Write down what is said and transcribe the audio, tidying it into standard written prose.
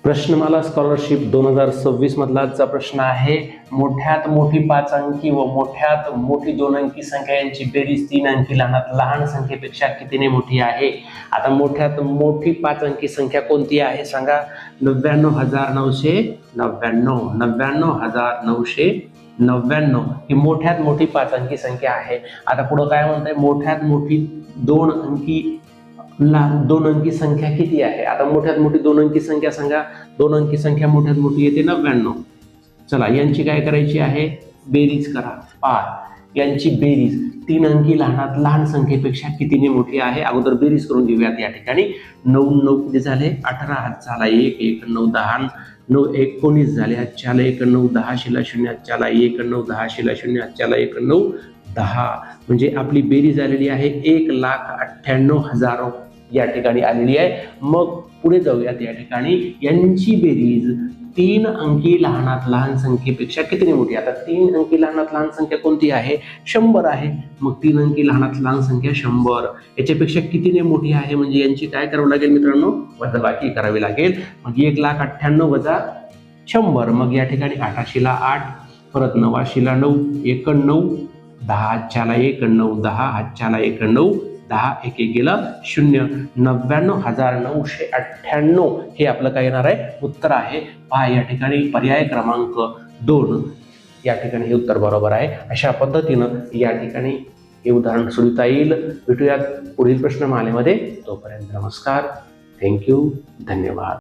प्रश्नमाला scholarship 2026 मधला आजचा प्रश्न आहे. मोठ्यात मोठी 5 अंकी व मोठ्यात मोठी 2 अंकी संख्या यांची बेरीज 3 अंकी लहानात लहान संख्येपेक्षा कितीने मोठी आहे. आता मोठ्यात मोठी 5 अंकी संख्या कोणती आहे सांगा. 99,999 99,999 ही मोठ्यात मोठी 5 अंकी संख्या आहे. आता पुढे काय म्हणताय, मोठ्यात मोठी 2 अंकी संख्या किती आहे. आता मोठ्यात मोठी 2 अंकी संख्या सांगा. 2 अंकी संख्या मोठ्यात मोठी येते 99. चला यांची काय करायची आहे, बेरीज करा. 5 यांची बेरीज 3 अंकी लहानात लहान संख्येपेक्षा कितीने मोठी आहे. अगोदर बेरीज करून घेऊयात. या ठिकाणी 9 9 किती झाले, 18 हातच्याला 1 1 9 10 9 19 झाले. हातच्याला 1 9 10 शिला 0 हातच्याला 1 9 10 शिला 0 हातच्याला 1 9 10 म्हणजे आपली बेरीज आलेली आहे 1,98,000 या ठिकाणी आलेली आहे. मग पुढे जाऊयात. या ठिकाणी यांची बेरीज 3 अंकी लहानात लहान संख्येपेक्षा कितीने मोठी. आता 3 अंकी लहानात लहान संख्या कोणती आहे, 100 आहे. मग 3 अंकी लहानात लहान संख्या 100 याच्यापेक्षा कितीने मोठी आहे, म्हणजे यांची काय करावं लागेल मित्रांनो, वजाबाकी करावी लागेल. मग 1,98,000 वजा 100. मग या ठिकाणी 8 8 परत 9 9 1 9 10 हातच्याला 1 9 10 हातच्याला 1 9 10 1 1 गेलं 0. 99,998 हे आपलं काय येणार आहे, उत्तर आहे. पहा या ठिकाणी पर्याय क्रमांक 2 या ठिकाणी हे उत्तर बरोबर आहे. अशा पद्धतीनं या ठिकाणी हे उदाहरण सोडवता येईल. भेटूयात पुढील प्रश्नमालेमध्ये. तोपर्यंत नमस्कार, थँक्यू, धन्यवाद.